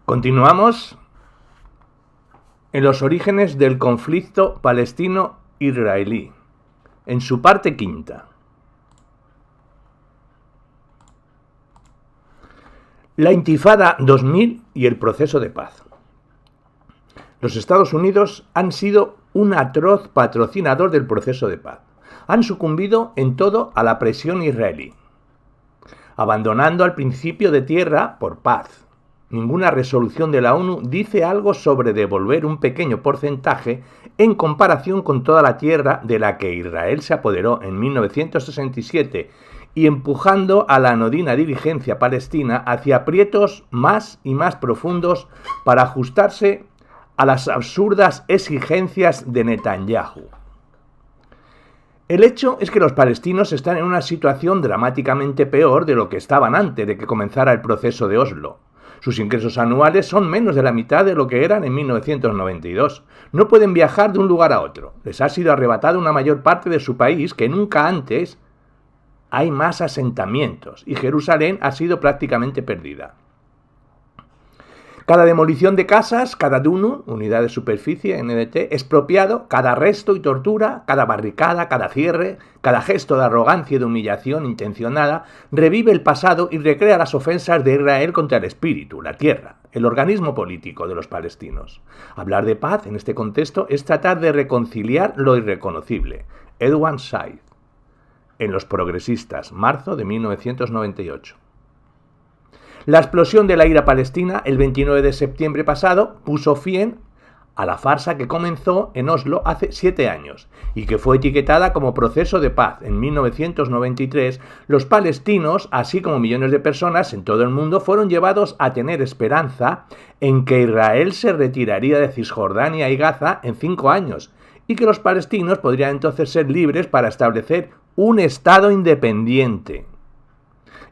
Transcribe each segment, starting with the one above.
Continuamos en los orígenes del conflicto palestino-israelí, en su parte quinta. La Intifada 2000 y el proceso de paz. Los Estados Unidos han sido un atroz patrocinador del proceso de paz. Han sucumbido en todo a la presión israelí, abandonando al principio de tierra por paz. Ninguna resolución de la ONU dice algo sobre devolver un pequeño porcentaje en comparación con toda la tierra de la que Israel se apoderó en 1967 y empujando a la anodina dirigencia palestina hacia aprietos más y más profundos para ajustarse a las absurdas exigencias de Netanyahu. El hecho es que los palestinos están en una situación dramáticamente peor de lo que estaban antes de que comenzara el proceso de Oslo. Sus ingresos anuales son menos de la mitad de lo que eran en 1992. No pueden viajar de un lugar a otro. Les ha sido arrebatada una mayor parte de su país que nunca antes. Hay más asentamientos y Jerusalén ha sido prácticamente perdida. Cada demolición de casas, cada DUNU, unidad de superficie, NDT, expropiado, cada arresto y tortura, cada barricada, cada cierre, cada gesto de arrogancia y de humillación intencionada, revive el pasado y recrea las ofensas de Israel contra el espíritu, la tierra, el organismo político de los palestinos. Hablar de paz en este contexto es tratar de reconciliar lo irreconocible. Edward Said, en Los Progresistas, marzo de 1998. La explosión de la ira palestina el 29 de septiembre pasado puso fin a la farsa que comenzó en Oslo hace 7 años y que fue etiquetada como proceso de paz. En 1993, los palestinos, así como millones de personas en todo el mundo, fueron llevados a tener esperanza en que Israel se retiraría de Cisjordania y Gaza en 5 años y que los palestinos podrían entonces ser libres para establecer un Estado independiente.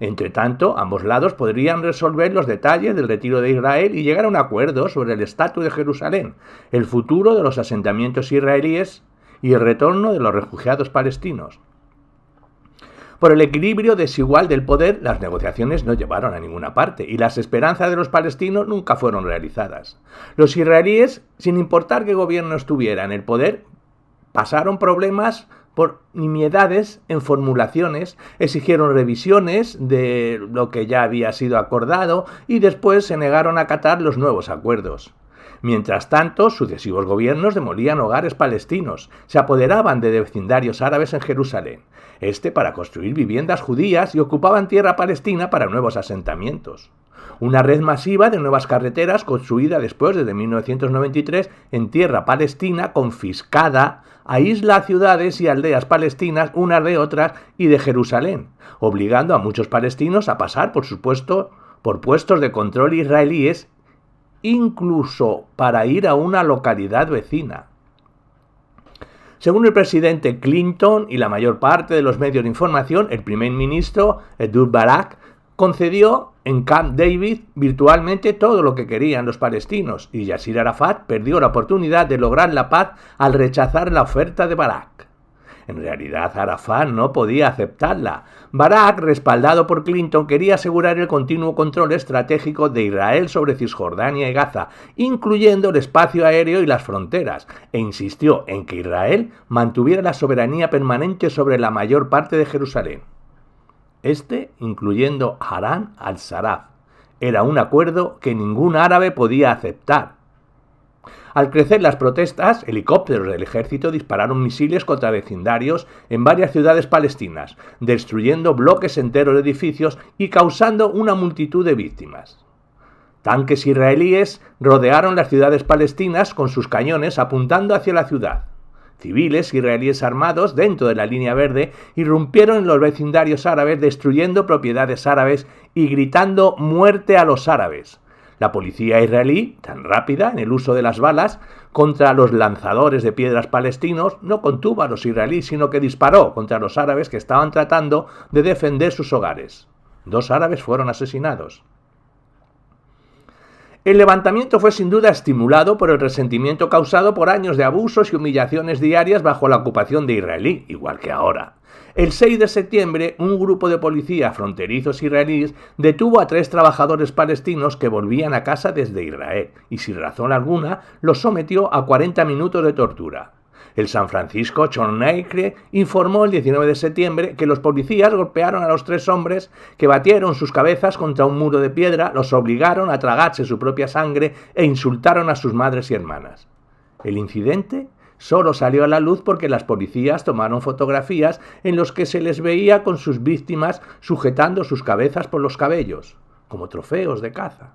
Entre tanto, ambos lados podrían resolver los detalles del retiro de Israel y llegar a un acuerdo sobre el estatus de Jerusalén, el futuro de los asentamientos israelíes y el retorno de los refugiados palestinos. Por el equilibrio desigual del poder, las negociaciones no llevaron a ninguna parte y las esperanzas de los palestinos nunca fueron realizadas. Los israelíes, sin importar qué gobierno estuviera en el poder, pasaron problemas por nimiedades en formulaciones, exigieron revisiones de lo que ya había sido acordado y después se negaron a acatar los nuevos acuerdos. Mientras tanto, sucesivos gobiernos demolían hogares palestinos, se apoderaban de vecindarios árabes en Jerusalén, para construir viviendas judías y ocupaban tierra palestina para nuevos asentamientos. Una red masiva de nuevas carreteras construida después desde 1993 en tierra palestina confiscada aísla a ciudades y aldeas palestinas unas de otras y de Jerusalén, obligando a muchos palestinos a pasar por puestos de control israelíes, incluso para ir a una localidad vecina. Según el presidente Clinton y la mayor parte de los medios de información, el primer ministro Ehud Barak concedió en Camp David virtualmente todo lo que querían los palestinos y Yasser Arafat perdió la oportunidad de lograr la paz al rechazar la oferta de Barak. En realidad, Arafat no podía aceptarla. Barak, respaldado por Clinton, quería asegurar el continuo control estratégico de Israel sobre Cisjordania y Gaza, incluyendo el espacio aéreo y las fronteras, e insistió en que Israel mantuviera la soberanía permanente sobre la mayor parte de Jerusalén. Incluyendo Haran al-Saraf, era un acuerdo que ningún árabe podía aceptar. Al crecer las protestas, helicópteros del ejército dispararon misiles contra vecindarios en varias ciudades palestinas, destruyendo bloques enteros de edificios y causando una multitud de víctimas. Tanques israelíes rodearon las ciudades palestinas con sus cañones apuntando hacia la ciudad. Civiles israelíes armados dentro de la línea verde irrumpieron en los vecindarios árabes destruyendo propiedades árabes y gritando «muerte a los árabes». La policía israelí, tan rápida en el uso de las balas contra los lanzadores de piedras palestinos, no contuvo a los israelíes, sino que disparó contra los árabes que estaban tratando de defender sus hogares. 2 árabes fueron asesinados. El levantamiento fue sin duda estimulado por el resentimiento causado por años de abusos y humillaciones diarias bajo la ocupación de Israel, igual que ahora. El 6 de septiembre, un grupo de policías fronterizos israelíes detuvo a 3 trabajadores palestinos que volvían a casa desde Israel y, sin razón alguna, los sometió a 40 minutos de tortura. El San Francisco Chronicle informó el 19 de septiembre que los policías golpearon a los 3 hombres, que batieron sus cabezas contra un muro de piedra, los obligaron a tragarse su propia sangre e insultaron a sus madres y hermanas. El incidente solo salió a la luz porque las policías tomaron fotografías en las que se les veía con sus víctimas sujetando sus cabezas por los cabellos, como trofeos de caza.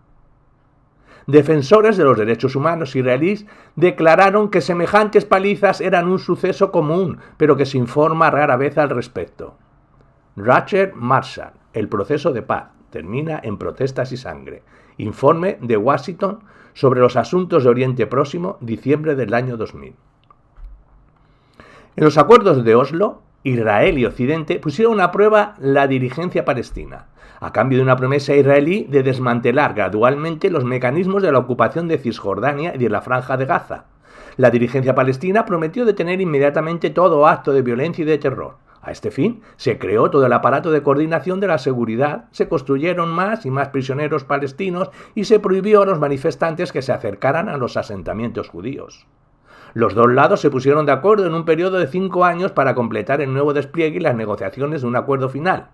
Defensores de los derechos humanos israelíes declararon que semejantes palizas eran un suceso común, pero que se informa rara vez al respecto. Rachel Marshall, el proceso de paz, termina en protestas y sangre. Informe de Washington sobre los asuntos de Oriente Próximo, diciembre del año 2000. En los acuerdos de Oslo, Israel y Occidente pusieron a prueba la dirigencia palestina, a cambio de una promesa israelí de desmantelar gradualmente los mecanismos de la ocupación de Cisjordania y de la Franja de Gaza. La dirigencia palestina prometió detener inmediatamente todo acto de violencia y de terror. A este fin, se creó todo el aparato de coordinación de la seguridad, se construyeron más y más prisioneros palestinos y se prohibió a los manifestantes que se acercaran a los asentamientos judíos. Los dos lados se pusieron de acuerdo en un periodo de 5 años para completar el nuevo despliegue y las negociaciones de un acuerdo final.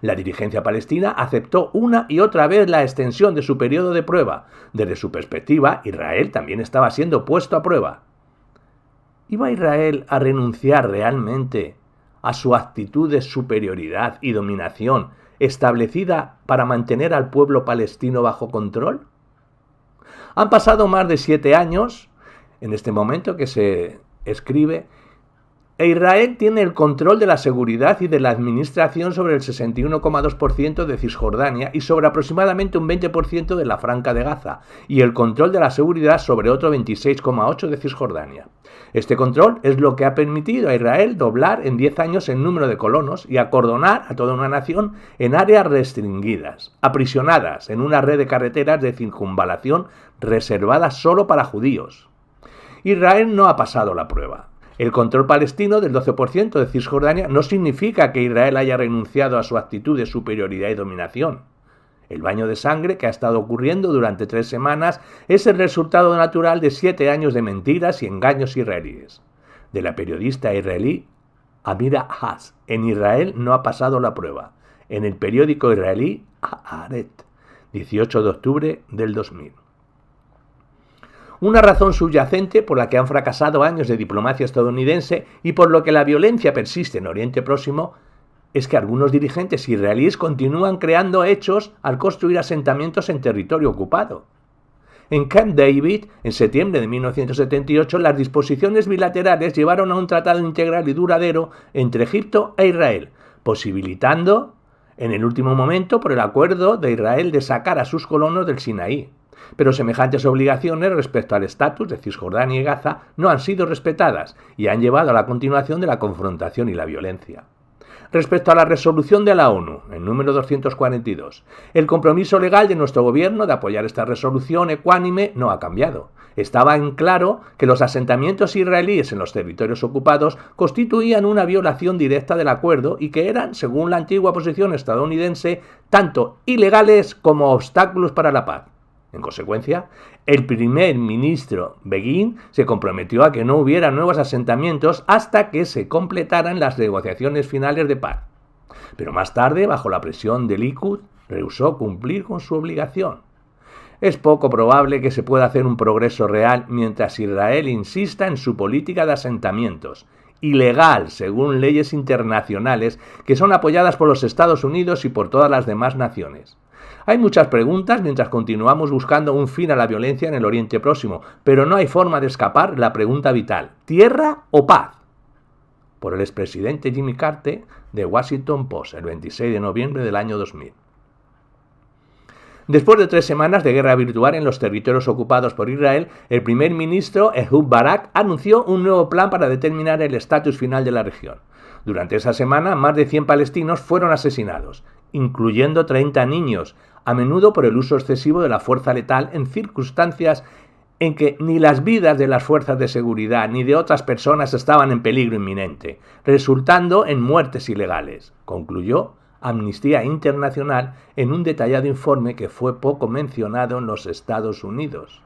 La dirigencia palestina aceptó una y otra vez la extensión de su periodo de prueba. Desde su perspectiva, Israel también estaba siendo puesto a prueba. ¿Iba Israel a renunciar realmente a su actitud de superioridad y dominación establecida para mantener al pueblo palestino bajo control? Han pasado más de 7 años, en este momento que se escribe, e Israel tiene el control de la seguridad y de la administración sobre el 61,2% de Cisjordania y sobre aproximadamente un 20% de la Franja de Gaza, y el control de la seguridad sobre otro 26,8% de Cisjordania. Este control es lo que ha permitido a Israel doblar en 10 años el número de colonos y acordonar a toda una nación en áreas restringidas, aprisionadas en una red de carreteras de circunvalación reservadas solo para judíos. Israel no ha pasado la prueba. El control palestino del 12% de Cisjordania no significa que Israel haya renunciado a su actitud de superioridad y dominación. El baño de sangre que ha estado ocurriendo durante 3 semanas es el resultado natural de 7 años de mentiras y engaños israelíes. De la periodista israelí Amira Haas, en Israel no ha pasado la prueba. En el periódico israelí Haaretz, 18 de octubre del 2000. Una razón subyacente por la que han fracasado años de diplomacia estadounidense y por lo que la violencia persiste en Oriente Próximo es que algunos dirigentes israelíes continúan creando hechos al construir asentamientos en territorio ocupado. En Camp David, en septiembre de 1978, las disposiciones bilaterales llevaron a un tratado integral y duradero entre Egipto e Israel, posibilitando, en el último momento, por el acuerdo de Israel de sacar a sus colonos del Sinaí. Pero semejantes obligaciones respecto al estatus de Cisjordania y Gaza no han sido respetadas y han llevado a la continuación de la confrontación y la violencia. Respecto a la resolución de la ONU, el número 242, el compromiso legal de nuestro gobierno de apoyar esta resolución ecuánime no ha cambiado. Estaba en claro que los asentamientos israelíes en los territorios ocupados constituían una violación directa del acuerdo y que eran, según la antigua posición estadounidense, tanto ilegales como obstáculos para la paz. En consecuencia, el primer ministro Begin se comprometió a que no hubiera nuevos asentamientos hasta que se completaran las negociaciones finales de paz. Pero más tarde, bajo la presión del Likud, rehusó cumplir con su obligación. Es poco probable que se pueda hacer un progreso real mientras Israel insista en su política de asentamientos, ilegal según leyes internacionales que son apoyadas por los Estados Unidos y por todas las demás naciones. Hay muchas preguntas mientras continuamos buscando un fin a la violencia en el Oriente Próximo, pero no hay forma de escapar la pregunta vital: ¿tierra o paz? Por el expresidente Jimmy Carter de Washington Post, el 26 de noviembre del año 2000. Después de 3 semanas de guerra virtual en los territorios ocupados por Israel, el primer ministro Ehud Barak anunció un nuevo plan para determinar el estatus final de la región. Durante esa semana, más de 100 palestinos fueron asesinados, incluyendo 30 niños, a menudo por el uso excesivo de la fuerza letal en circunstancias en que ni las vidas de las fuerzas de seguridad ni de otras personas estaban en peligro inminente, resultando en muertes ilegales, concluyó Amnistía Internacional en un detallado informe que fue poco mencionado en los Estados Unidos.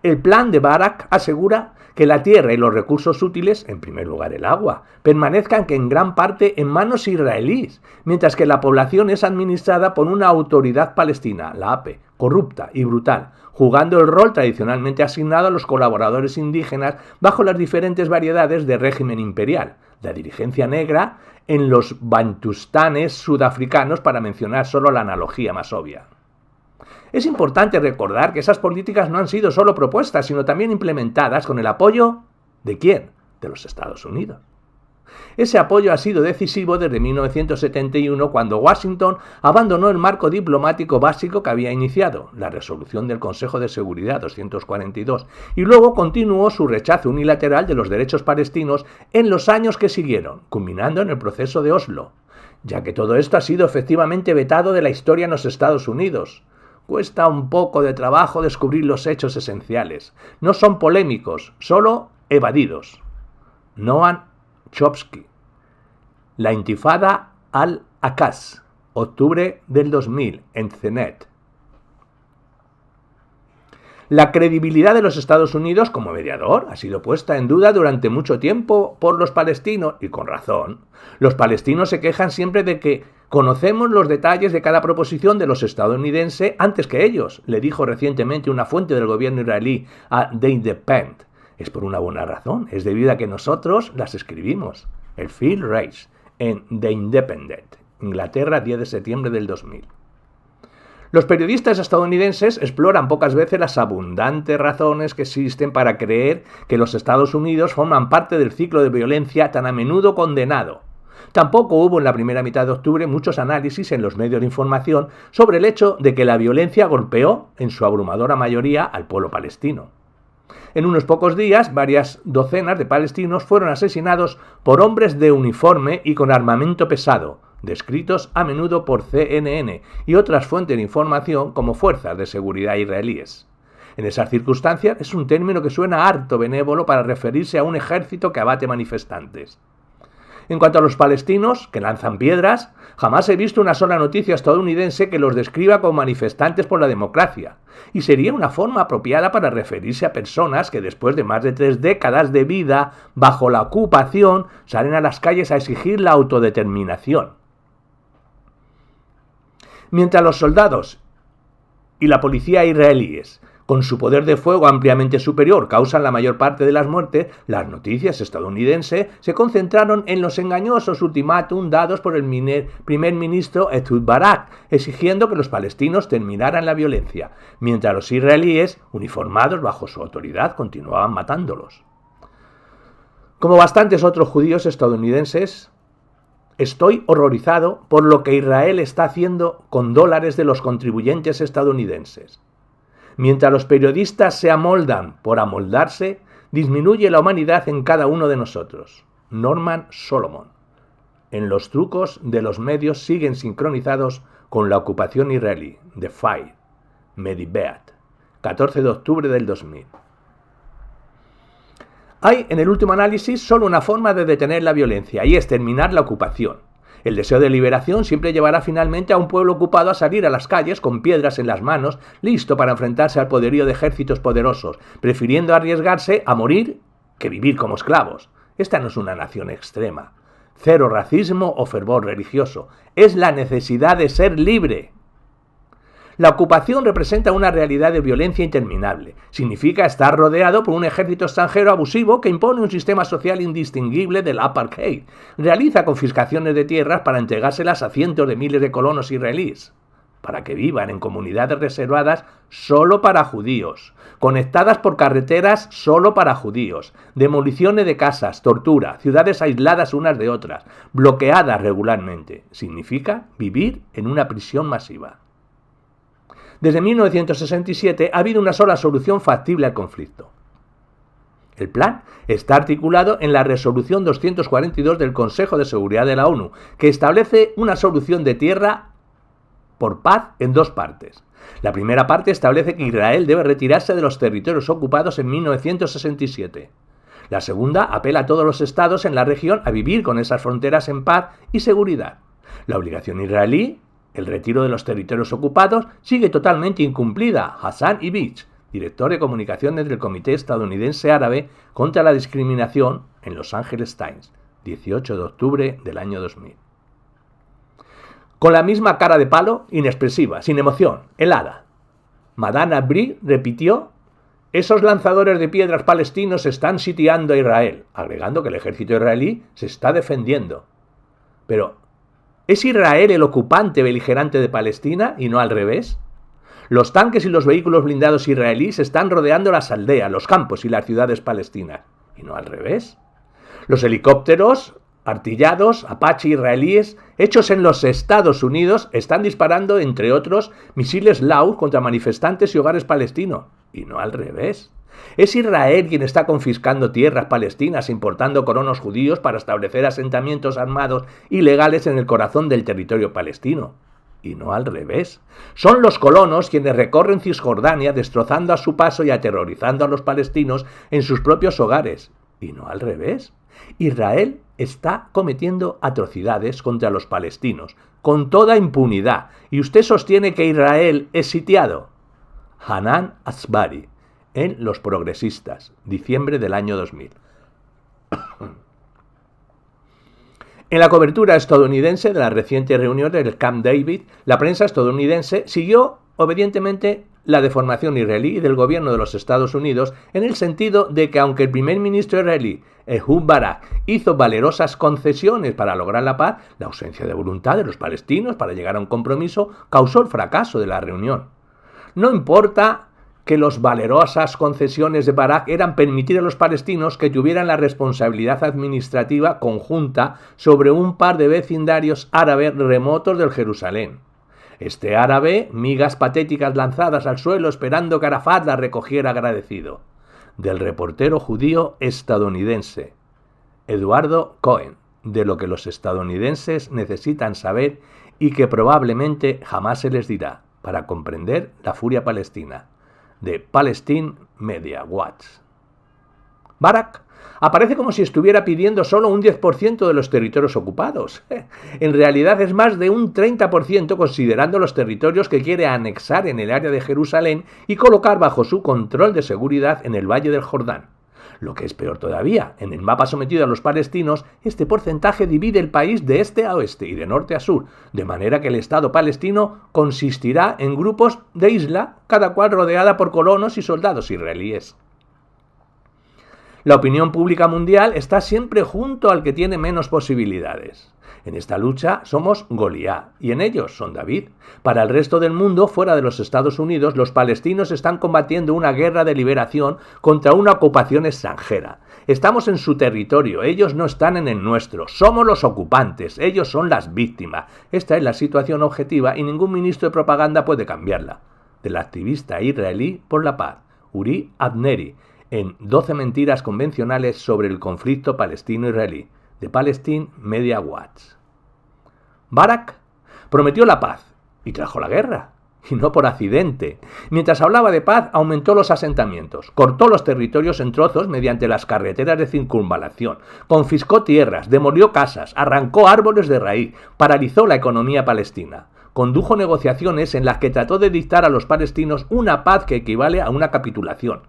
El plan de Barak asegura que la tierra y los recursos útiles, en primer lugar el agua, permanezcan en gran parte en manos israelíes, mientras que la población es administrada por una autoridad palestina, la APE, corrupta y brutal, jugando el rol tradicionalmente asignado a los colaboradores indígenas bajo las diferentes variedades de régimen imperial, la dirigencia negra en los bantustanes sudafricanos, para mencionar solo la analogía más obvia. Es importante recordar que esas políticas no han sido solo propuestas, sino también implementadas con el apoyo ¿de quién? De los Estados Unidos. Ese apoyo ha sido decisivo desde 1971, cuando Washington abandonó el marco diplomático básico que había iniciado, la resolución del Consejo de Seguridad 242, y luego continuó su rechazo unilateral de los derechos palestinos en los años que siguieron, culminando en el proceso de Oslo, ya que todo esto ha sido efectivamente vetado de la historia en los Estados Unidos. Cuesta un poco de trabajo descubrir los hechos esenciales. No son polémicos, solo evadidos. Noam Chomsky. La Intifada al-Aqsa, octubre del 2000, en CNET. La credibilidad de los Estados Unidos como mediador ha sido puesta en duda durante mucho tiempo por los palestinos, y con razón. Los palestinos se quejan siempre de que conocemos los detalles de cada proposición de los estadounidenses antes que ellos, le dijo recientemente una fuente del gobierno israelí a The Independent. Es por una buena razón, es debido a que nosotros las escribimos. El Phil Reich, en The Independent, Inglaterra, 10 de septiembre del 2000. Los periodistas estadounidenses exploran pocas veces las abundantes razones que existen para creer que los Estados Unidos forman parte del ciclo de violencia tan a menudo condenado. Tampoco hubo en la primera mitad de octubre muchos análisis en los medios de información sobre el hecho de que la violencia golpeó, en su abrumadora mayoría, al pueblo palestino. En unos pocos días, varias docenas de palestinos fueron asesinados por hombres de uniforme y con armamento pesado, descritos a menudo por CNN y otras fuentes de información como fuerzas de seguridad israelíes. En esas circunstancias es un término que suena harto benévolo para referirse a un ejército que abate manifestantes. En cuanto a los palestinos, que lanzan piedras, jamás he visto una sola noticia estadounidense que los describa como manifestantes por la democracia, y sería una forma apropiada para referirse a personas que después de más de 3 décadas de vida bajo la ocupación salen a las calles a exigir la autodeterminación. Mientras los soldados y la policía israelíes, con su poder de fuego ampliamente superior, causan la mayor parte de las muertes, las noticias estadounidenses se concentraron en los engañosos ultimátum dados por el primer ministro Ehud Barak, exigiendo que los palestinos terminaran la violencia, mientras los israelíes, uniformados bajo su autoridad, continuaban matándolos. Como bastantes otros judíos estadounidenses, estoy horrorizado por lo que Israel está haciendo con dólares de los contribuyentes estadounidenses. Mientras los periodistas se amoldan por amoldarse, disminuye la humanidad en cada uno de nosotros. Norman Solomon. En los trucos de los medios siguen sincronizados con la ocupación israelí. The Fire. Medibeat. 14 de octubre del 2000. Hay, en el último análisis, solo una forma de detener la violencia, y es terminar la ocupación. El deseo de liberación siempre llevará finalmente a un pueblo ocupado a salir a las calles con piedras en las manos, listo para enfrentarse al poderío de ejércitos poderosos, prefiriendo arriesgarse a morir que vivir como esclavos. Esta no es una nación extrema. Cero racismo o fervor religioso. Es la necesidad de ser libre. La ocupación representa una realidad de violencia interminable. Significa estar rodeado por un ejército extranjero abusivo que impone un sistema social indistinguible del apartheid. Realiza confiscaciones de tierras para entregárselas a cientos de miles de colonos israelíes, para que vivan en comunidades reservadas solo para judíos, conectadas por carreteras solo para judíos, demoliciones de casas, tortura, ciudades aisladas unas de otras, bloqueadas regularmente. Significa vivir en una prisión masiva. Desde 1967 ha habido una sola solución factible al conflicto. El plan está articulado en la Resolución 242 del Consejo de Seguridad de la ONU, que establece una solución de tierra por paz en dos partes. La primera parte establece que Israel debe retirarse de los territorios ocupados en 1967. La segunda apela a todos los estados en la región a vivir con esas fronteras en paz y seguridad. La obligación israelí, el retiro de los territorios ocupados, sigue totalmente incumplida. Hassan Ibich, director de comunicaciones del Comité Estadounidense Árabe contra la Discriminación, en Los Angeles Times, 18 de octubre del año 2000. Con la misma cara de palo, inexpresiva, sin emoción, helada, Madame Brie repitió: esos lanzadores de piedras palestinos están sitiando a Israel, agregando que el ejército israelí se está defendiendo. Pero, ¿es Israel el ocupante beligerante de Palestina y no al revés? Los tanques y los vehículos blindados israelíes están rodeando las aldeas, los campos y las ciudades palestinas, y no al revés. Los helicópteros artillados Apache israelíes hechos en los Estados Unidos están disparando, entre otros, misiles Laus contra manifestantes y hogares palestinos, y no al revés. ¿Es Israel quien está confiscando tierras palestinas e importando colonos judíos para establecer asentamientos armados ilegales en el corazón del territorio palestino? Y no al revés. Son los colonos quienes recorren Cisjordania destrozando a su paso y aterrorizando a los palestinos en sus propios hogares. Y no al revés. Israel está cometiendo atrocidades contra los palestinos, con toda impunidad. Y usted sostiene que Israel es sitiado. Hanan Asbari, en Los Progresistas, diciembre del año 2000. En la cobertura estadounidense de la reciente reunión del Camp David, la prensa estadounidense siguió obedientemente la deformación israelí del gobierno de los Estados Unidos en el sentido de que aunque el primer ministro israelí, Ehud Barak, hizo valerosas concesiones para lograr la paz, la ausencia de voluntad de los palestinos para llegar a un compromiso causó el fracaso de la reunión. No importa que las valerosas concesiones de Barak eran permitir a los palestinos que tuvieran la responsabilidad administrativa conjunta sobre un par de vecindarios árabes remotos del Jerusalén. Este árabe, migas patéticas lanzadas al suelo esperando que Arafat las recogiera agradecido. Del reportero judío estadounidense, Eduardo Cohen, de lo que los estadounidenses necesitan saber y que probablemente jamás se les dirá, para comprender la furia palestina, de Palestine Media Watch. Barak aparece como si estuviera pidiendo solo un 10% de los territorios ocupados. En realidad es más de un 30% considerando los territorios que quiere anexar en el área de Jerusalén y colocar bajo su control de seguridad en el Valle del Jordán. Lo que es peor todavía, en el mapa sometido a los palestinos, este porcentaje divide el país de este a oeste y de norte a sur, de manera que el Estado palestino consistirá en grupos de isla, cada cual rodeada por colonos y soldados israelíes. La opinión pública mundial está siempre junto al que tiene menos posibilidades. En esta lucha somos Goliat y en ellos son David. Para el resto del mundo, fuera de los Estados Unidos, los palestinos están combatiendo una guerra de liberación contra una ocupación extranjera. Estamos en su territorio, ellos no están en el nuestro. Somos los ocupantes, ellos son las víctimas. Esta es la situación objetiva y ningún ministro de propaganda puede cambiarla. Del activista israelí por la paz, Uri Avneri, en 12 mentiras convencionales sobre el conflicto palestino-israelí, de Palestine Media Watch. Barak prometió la paz y trajo la guerra, y no por accidente. Mientras hablaba de paz, aumentó los asentamientos, cortó los territorios en trozos mediante las carreteras de circunvalación, confiscó tierras, demolió casas, arrancó árboles de raíz, paralizó la economía palestina. Condujo negociaciones en las que trató de dictar a los palestinos una paz que equivale a una capitulación.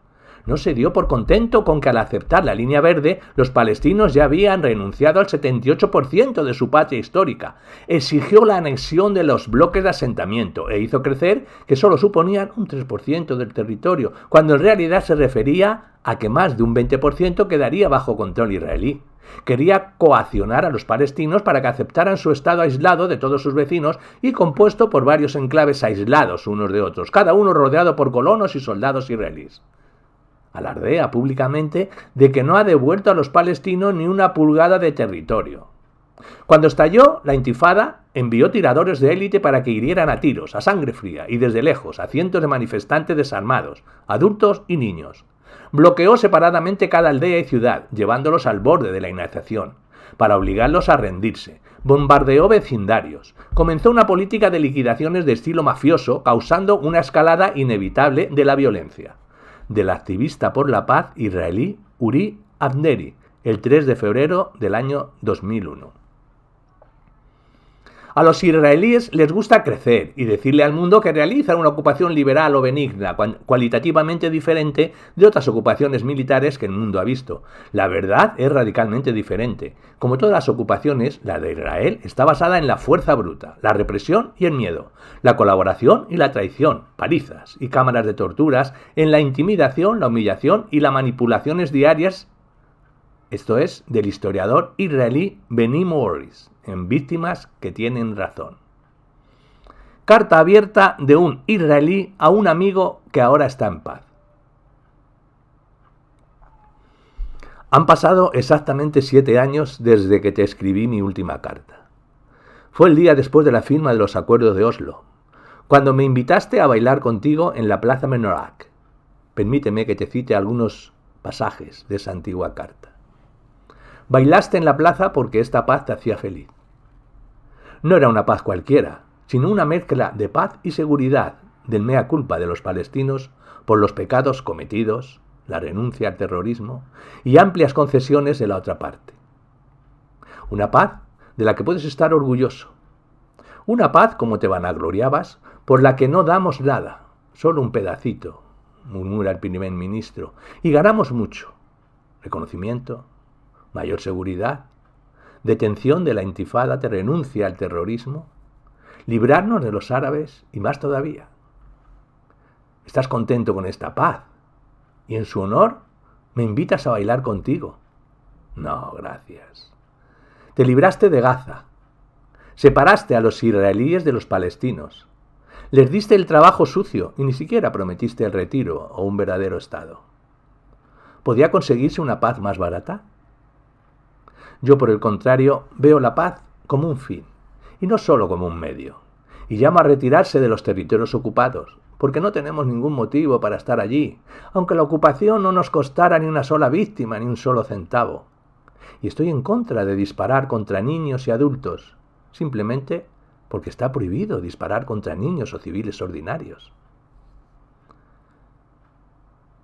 No se dio por contento con que al aceptar la línea verde, los palestinos ya habían renunciado al 78% de su patria histórica. Exigió la anexión de los bloques de asentamiento e hizo crecer que solo suponían un 3% del territorio, cuando en realidad se refería a que más de un 20% quedaría bajo control israelí. Quería coaccionar a los palestinos para que aceptaran su estado aislado de todos sus vecinos y compuesto por varios enclaves aislados unos de otros, cada uno rodeado por colonos y soldados israelíes. Alardea públicamente de que no ha devuelto a los palestinos ni una pulgada de territorio. Cuando estalló la intifada, envió tiradores de élite para que hirieran a tiros, a sangre fría y desde lejos a cientos de manifestantes desarmados, adultos y niños. Bloqueó separadamente cada aldea y ciudad, llevándolos al borde de la inacción. para obligarlos a rendirse. Bombardeó vecindarios. Comenzó una política de liquidaciones de estilo mafioso, causando una escalada inevitable de la violencia. Del activista por la paz israelí Uri Avneri, el 3 de febrero del año 2001. A los israelíes les gusta crecer y decirle al mundo que realizan una ocupación liberal o benigna, cualitativamente diferente de otras ocupaciones militares que el mundo ha visto. La verdad es radicalmente diferente. Como todas las ocupaciones, la de Israel está basada en la fuerza bruta, la represión y el miedo, la colaboración y la traición, palizas y cámaras de torturas, en la intimidación, la humillación y las manipulaciones diarias. Esto es del historiador israelí Benny Morris, en Víctimas que tienen razón. Carta abierta de un israelí a un amigo que ahora está en paz. Han pasado exactamente 7 años desde que te escribí mi última carta. Fue el día después de la firma de los acuerdos de Oslo, cuando me invitaste a bailar contigo en la Plaza Menorach. Permíteme que te cite algunos pasajes de esa antigua carta. Bailaste en la plaza porque esta paz te hacía feliz. No era una paz cualquiera, sino una mezcla de paz y seguridad del mea culpa de los palestinos por los pecados cometidos, la renuncia al terrorismo y amplias concesiones de la otra parte. Una paz de la que puedes estar orgulloso. Una paz, como te vanagloriabas, por la que no damos nada, solo un pedacito, murmura el primer ministro, y ganamos mucho. Reconocimiento, mayor seguridad, detención de la intifada de renuncia al terrorismo, librarnos de los árabes y más todavía. Estás contento con esta paz y en su honor me invitas a bailar contigo. No, gracias. Te libraste de Gaza, separaste a los israelíes de los palestinos, les diste el trabajo sucio y ni siquiera prometiste el retiro o un verdadero Estado. ¿Podía conseguirse una paz más barata? Yo, por el contrario, veo la paz como un fin, y no solo como un medio, y llamo a retirarse de los territorios ocupados, porque no tenemos ningún motivo para estar allí, aunque la ocupación no nos costara ni una sola víctima ni un solo centavo. Y estoy en contra de disparar contra niños y adultos, simplemente porque está prohibido disparar contra niños o civiles ordinarios.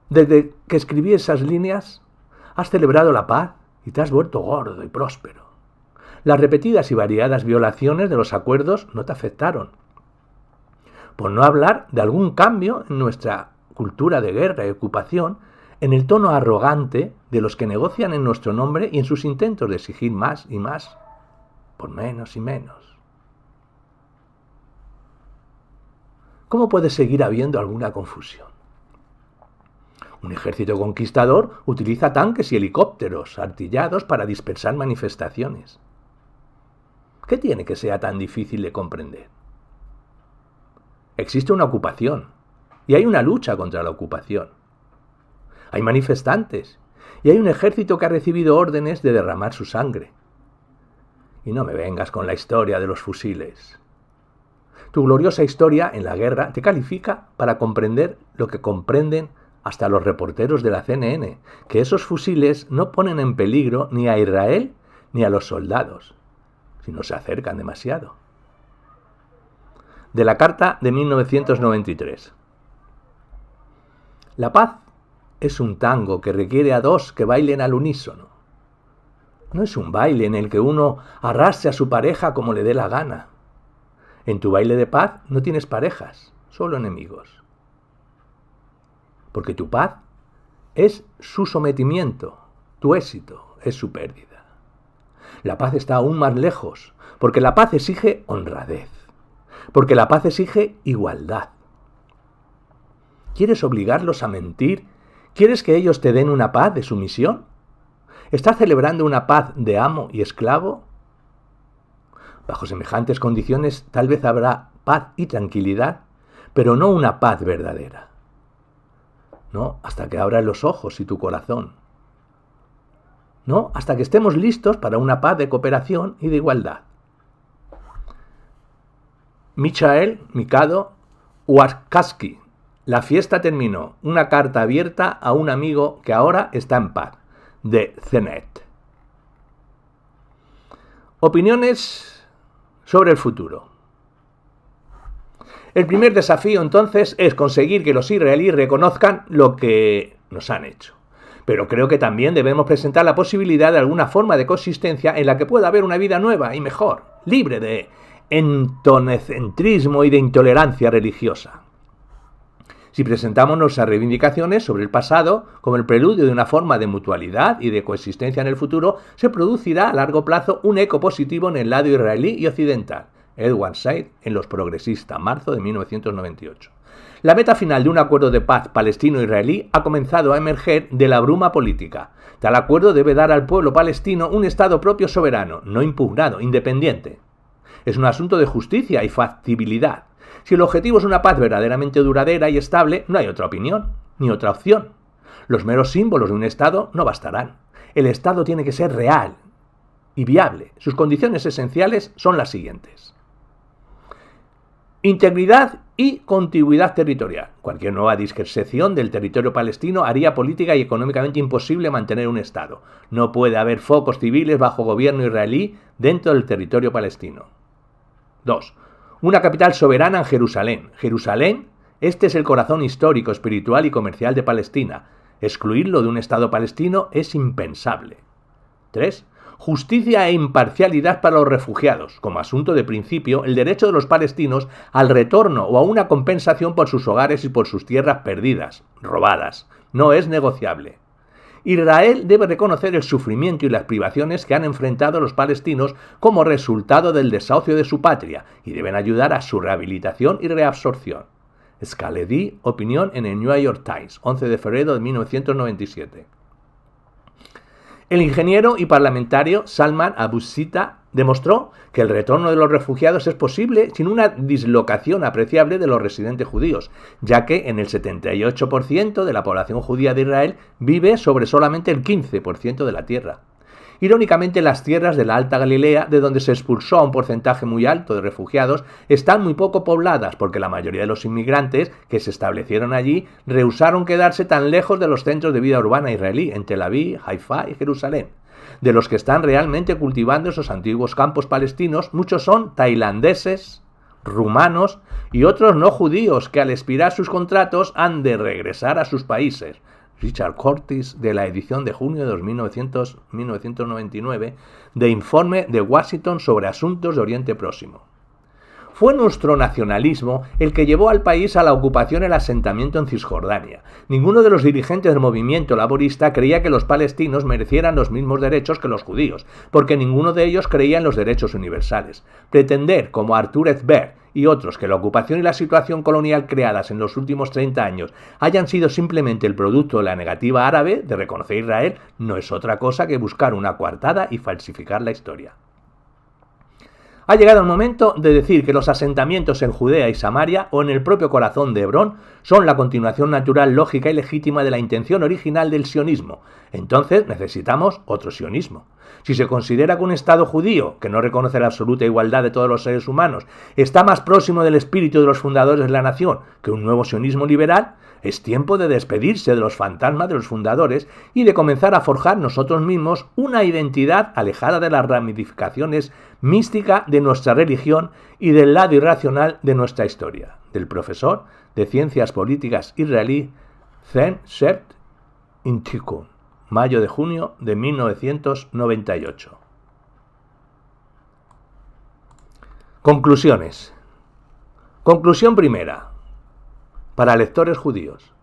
Desde que escribí esas líneas, has celebrado la paz y te has vuelto gordo y próspero. Las repetidas y variadas violaciones de los acuerdos no te afectaron. Por no hablar de algún cambio en nuestra cultura de guerra y ocupación, en el tono arrogante de los que negocian en nuestro nombre y en sus intentos de exigir más y más, por menos y menos. ¿Cómo puede seguir habiendo alguna confusión? Un ejército conquistador utiliza tanques y helicópteros artillados para dispersar manifestaciones. ¿Qué tiene que sea tan difícil de comprender? Existe una ocupación y hay una lucha contra la ocupación. Hay manifestantes y hay un ejército que ha recibido órdenes de derramar su sangre. Y no me vengas con la historia de los fusiles. Tu gloriosa historia en la guerra te califica para comprender lo que comprenden hasta los reporteros de la CNN, que esos fusiles no ponen en peligro ni a Israel ni a los soldados, si no se acercan demasiado. De la carta de 1993. La paz es un tango que requiere a dos que bailen al unísono. No es un baile en el que uno arrastre a su pareja como le dé la gana. En tu baile de paz no tienes parejas, solo enemigos. Porque tu paz es su sometimiento, tu éxito es su pérdida. La paz está aún más lejos, porque la paz exige honradez, porque la paz exige igualdad. ¿Quieres obligarlos a mentir? ¿Quieres que ellos te den una paz de sumisión? ¿Estás celebrando una paz de amo y esclavo? Bajo semejantes condiciones tal vez habrá paz y tranquilidad, pero no una paz verdadera. No, hasta que abras los ojos y tu corazón. No, hasta que estemos listos para una paz de cooperación y de igualdad. Michael Mikado Warkaski. La fiesta terminó. Una carta abierta a un amigo que ahora está en paz. De Zenet. Opiniones sobre el futuro. El primer desafío, entonces, es conseguir que los israelíes reconozcan lo que nos han hecho. Pero creo que también debemos presentar la posibilidad de alguna forma de coexistencia en la que pueda haber una vida nueva y mejor, libre de entonocentrismo y de intolerancia religiosa. Si presentamos nuestras reivindicaciones sobre el pasado como el preludio de una forma de mutualidad y de coexistencia en el futuro, se producirá a largo plazo un eco positivo en el lado israelí y occidental. Edward Said en Los Progresistas, marzo de 1998. La meta final de un acuerdo de paz palestino-israelí ha comenzado a emerger de la bruma política. Tal acuerdo debe dar al pueblo palestino un Estado propio soberano, no impugnado, independiente. Es un asunto de justicia y factibilidad. Si el objetivo es una paz verdaderamente duradera y estable, no hay otra opinión, ni otra opción. Los meros símbolos de un Estado no bastarán. El Estado tiene que ser real y viable. Sus condiciones esenciales son las siguientes. Integridad y contiguidad territorial. Cualquier nueva disección del territorio palestino haría política y económicamente imposible mantener un Estado. No puede haber focos civiles bajo gobierno israelí dentro del territorio palestino. 2. Una capital soberana en Jerusalén. Jerusalén, este es el corazón histórico, espiritual y comercial de Palestina. Excluirlo de un Estado palestino es impensable. 3. Justicia e imparcialidad para los refugiados. Como asunto de principio, el derecho de los palestinos al retorno o a una compensación por sus hogares y por sus tierras perdidas, robadas, no es negociable. Israel debe reconocer el sufrimiento y las privaciones que han enfrentado los palestinos como resultado del desahucio de su patria y deben ayudar a su rehabilitación y reabsorción. Scaledi, opinión en el New York Times, 11 de febrero de 1997. El ingeniero y parlamentario Salman Abu Sita demostró que el retorno de los refugiados es posible sin una dislocación apreciable de los residentes judíos, ya que en el 78% de la población judía de Israel vive sobre solamente el 15% de la tierra. Irónicamente, las tierras de la Alta Galilea, de donde se expulsó a un porcentaje muy alto de refugiados, están muy poco pobladas porque la mayoría de los inmigrantes que se establecieron allí rehusaron quedarse tan lejos de los centros de vida urbana israelí, en Tel Aviv, Haifa y Jerusalén. De los que están realmente cultivando esos antiguos campos palestinos, muchos son tailandeses, rumanos y otros no judíos que al expirar sus contratos han de regresar a sus países. Richard Curtis, de la edición de junio de 1999, de Informe de Washington sobre Asuntos de Oriente Próximo. Fue nuestro nacionalismo el que llevó al país a la ocupación y el asentamiento en Cisjordania. Ninguno de los dirigentes del movimiento laborista creía que los palestinos merecieran los mismos derechos que los judíos, porque ninguno de ellos creía en los derechos universales. Pretender, como Arthur Esberg y otros, que la ocupación y la situación colonial creadas en los últimos 30 años hayan sido simplemente el producto de la negativa árabe de reconocer a Israel, no es otra cosa que buscar una coartada y falsificar la historia. Ha llegado el momento de decir que los asentamientos en Judea y Samaria o en el propio corazón de Hebrón son la continuación natural, lógica y legítima de la intención original del sionismo. Entonces necesitamos otro sionismo. Si se considera que un Estado judío, que no reconoce la absoluta igualdad de todos los seres humanos, está más próximo del espíritu de los fundadores de la nación que un nuevo sionismo liberal, es tiempo de despedirse de los fantasmas de los fundadores y de comenzar a forjar nosotros mismos una identidad alejada de las ramificaciones místicas de nuestra religión y del lado irracional de nuestra historia. Del profesor de Ciencias Políticas israelí Zen Shept Intikun, mayo de junio de 1998. Conclusiones. Conclusión primera. Para lectores judíos.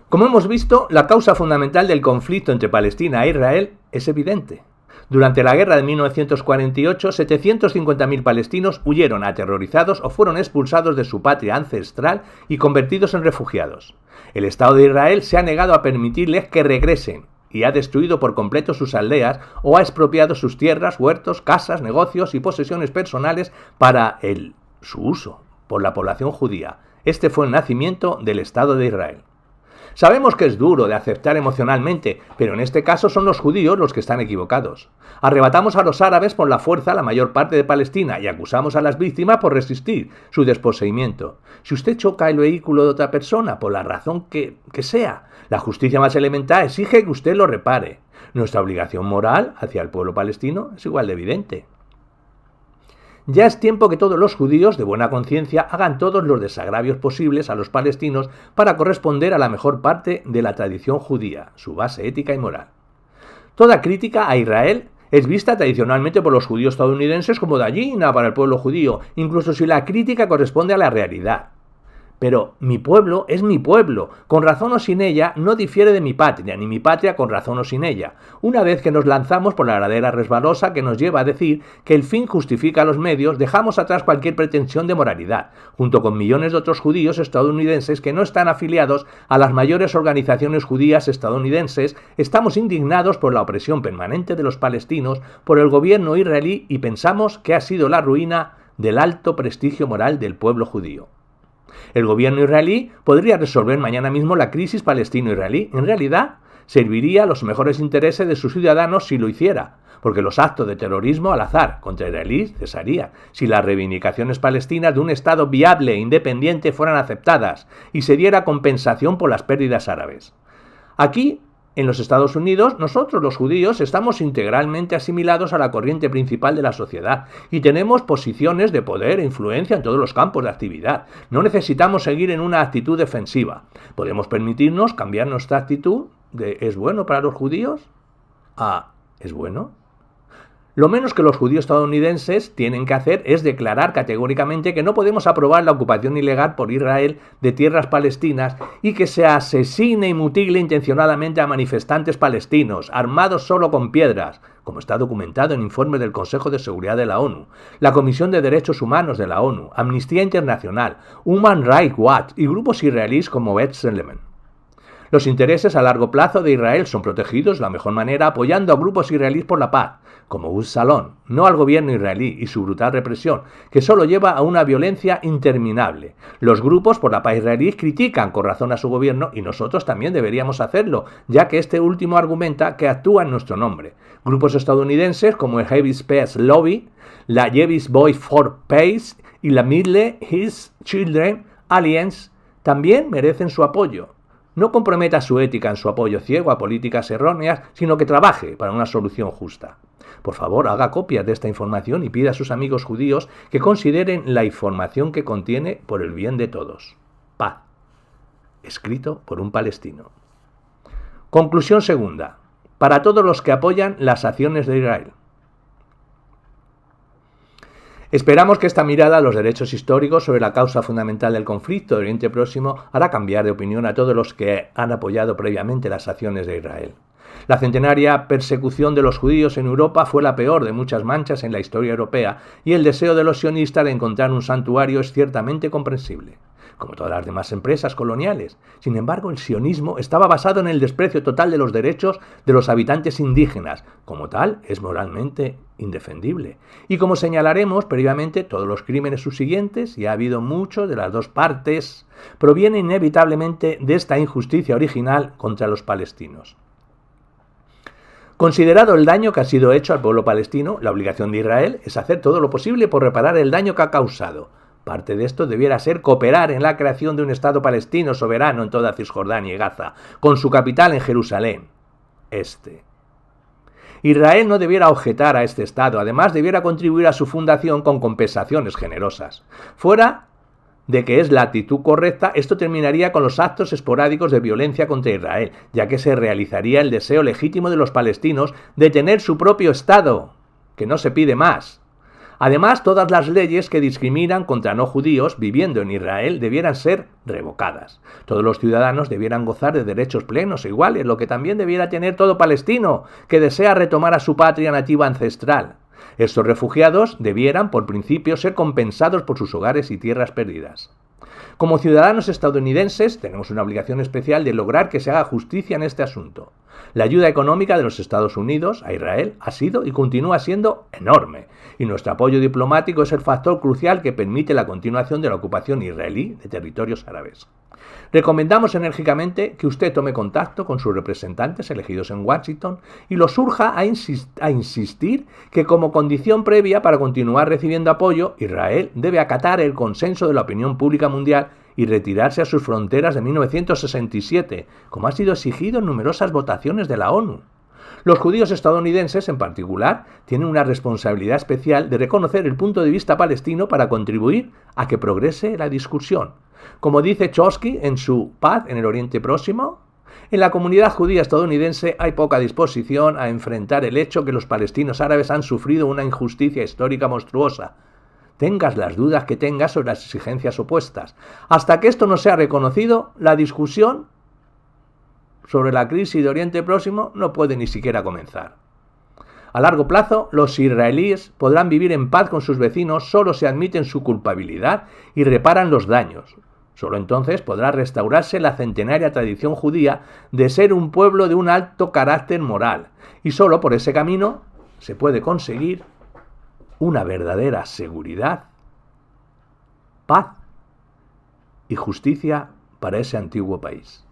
Como hemos visto, la causa fundamental del conflicto entre Palestina e Israel es evidente. Durante la guerra de 1948, 750.000 palestinos huyeron aterrorizados o fueron expulsados de su patria ancestral y convertidos en refugiados. El Estado de Israel se ha negado a permitirles que regresen y ha destruido por completo sus aldeas o ha expropiado sus tierras, huertos, casas, negocios y posesiones personales para su uso por la población judía. Este fue el nacimiento del Estado de Israel. Sabemos que es duro de aceptar emocionalmente, pero en este caso son los judíos los que están equivocados. Arrebatamos a los árabes por la fuerza la mayor parte de Palestina y acusamos a las víctimas por resistir su desposeimiento. Si usted choca el vehículo de otra persona, por la razón que sea, la justicia más elemental exige que usted lo repare. Nuestra obligación moral hacia el pueblo palestino es igual de evidente. Ya es tiempo que todos los judíos de buena conciencia hagan todos los desagravios posibles a los palestinos para corresponder a la mejor parte de la tradición judía, su base ética y moral. Toda crítica a Israel es vista tradicionalmente por los judíos estadounidenses como dañina para el pueblo judío, incluso si la crítica corresponde a la realidad. Pero mi pueblo es mi pueblo, con razón o sin ella, no difiere de mi patria, ni mi patria con razón o sin ella. Una vez que nos lanzamos por la ladera resbalosa que nos lleva a decir que el fin justifica los medios, dejamos atrás cualquier pretensión de moralidad, junto con millones de otros judíos estadounidenses que no están afiliados a las mayores organizaciones judías estadounidenses. Estamos indignados por la opresión permanente de los palestinos por el gobierno israelí y pensamos que ha sido la ruina del alto prestigio moral del pueblo judío. El gobierno israelí podría resolver mañana mismo la crisis palestino-israelí. En realidad, serviría a los mejores intereses de sus ciudadanos si lo hiciera, porque los actos de terrorismo al azar contra israelíes cesarían si las reivindicaciones palestinas de un Estado viable e independiente fueran aceptadas y se diera compensación por las pérdidas árabes. Aquí, en los Estados Unidos, nosotros los judíos estamos integralmente asimilados a la corriente principal de la sociedad y tenemos posiciones de poder e influencia en todos los campos de actividad. No necesitamos seguir en una actitud defensiva. ¿Podemos permitirnos cambiar nuestra actitud de ¿es bueno para los judíos? a ¿es bueno? Lo menos que los judíos estadounidenses tienen que hacer es declarar categóricamente que no podemos aprobar la ocupación ilegal por Israel de tierras palestinas y que se asesine y mutile intencionadamente a manifestantes palestinos, armados solo con piedras, como está documentado en informes del Consejo de Seguridad de la ONU, la Comisión de Derechos Humanos de la ONU, Amnistía Internacional, Human Rights Watch y grupos israelíes como B'Tselem. Los intereses a largo plazo de Israel son protegidos de la mejor manera apoyando a grupos israelíes por la paz, como B'Tselem Salón, no al gobierno israelí y su brutal represión, que solo lleva a una violencia interminable. Los grupos por la paz israelíes critican con razón a su gobierno y nosotros también deberíamos hacerlo, ya que este último argumenta que actúa en nuestro nombre. Grupos estadounidenses como el Jewish Peace Lobby, la Jewish Voice for Peace y la Middle East Children Alliance también merecen su apoyo. No comprometa su ética en su apoyo ciego a políticas erróneas, sino que trabaje para una solución justa. Por favor, haga copias de esta información y pida a sus amigos judíos que consideren la información que contiene por el bien de todos. Paz. Escrito por un palestino. Conclusión segunda. Para todos los que apoyan las acciones de Israel. Esperamos que esta mirada a los derechos históricos sobre la causa fundamental del conflicto de Oriente Próximo hará cambiar de opinión a todos los que han apoyado previamente las acciones de Israel. La centenaria persecución de los judíos en Europa fue la peor de muchas manchas en la historia europea y el deseo de los sionistas de encontrar un santuario es ciertamente comprensible, como todas las demás empresas coloniales. Sin embargo, el sionismo estaba basado en el desprecio total de los derechos de los habitantes indígenas. Como tal, es moralmente indefendible. Y como señalaremos previamente, todos los crímenes subsiguientes, y ha habido muchos de las dos partes, provienen inevitablemente de esta injusticia original contra los palestinos. Considerado el daño que ha sido hecho al pueblo palestino, la obligación de Israel es hacer todo lo posible por reparar el daño que ha causado. Parte de esto debiera ser cooperar en la creación de un Estado palestino soberano en toda Cisjordania y Gaza, con su capital en Jerusalén Este. Israel no debiera objetar a este Estado, además debiera contribuir a su fundación con compensaciones generosas. Fuera de que es la actitud correcta, esto terminaría con los actos esporádicos de violencia contra Israel, ya que se realizaría el deseo legítimo de los palestinos de tener su propio Estado, que no se pide más. Además, todas las leyes que discriminan contra no judíos viviendo en Israel debieran ser revocadas. Todos los ciudadanos debieran gozar de derechos plenos e iguales, lo que también debiera tener todo palestino que desea retomar a su patria nativa ancestral. Estos refugiados debieran, por principio, ser compensados por sus hogares y tierras perdidas. Como ciudadanos estadounidenses, tenemos una obligación especial de lograr que se haga justicia en este asunto. La ayuda económica de los Estados Unidos a Israel ha sido y continúa siendo enorme, y nuestro apoyo diplomático es el factor crucial que permite la continuación de la ocupación israelí de territorios árabes. Recomendamos enérgicamente que usted tome contacto con sus representantes elegidos en Washington y los urja a insistir que como condición previa para continuar recibiendo apoyo, Israel debe acatar el consenso de la opinión pública mundial y retirarse a sus fronteras de 1967, como ha sido exigido en numerosas votaciones de la ONU. Los judíos estadounidenses, en particular, tienen una responsabilidad especial de reconocer el punto de vista palestino para contribuir a que progrese la discusión. Como dice Chomsky en su Paz en el Oriente Próximo, en la comunidad judía estadounidense hay poca disposición a enfrentar el hecho que los palestinos árabes han sufrido una injusticia histórica monstruosa. Tengas las dudas que tengas sobre las exigencias opuestas. Hasta que esto no sea reconocido, la discusión sobre la crisis de Oriente Próximo no puede ni siquiera comenzar. A largo plazo, los israelíes podrán vivir en paz con sus vecinos solo si admiten su culpabilidad y reparan los daños. Solo entonces podrá restaurarse la centenaria tradición judía de ser un pueblo de un alto carácter moral, y solo por ese camino se puede conseguir una verdadera seguridad, paz y justicia para ese antiguo país.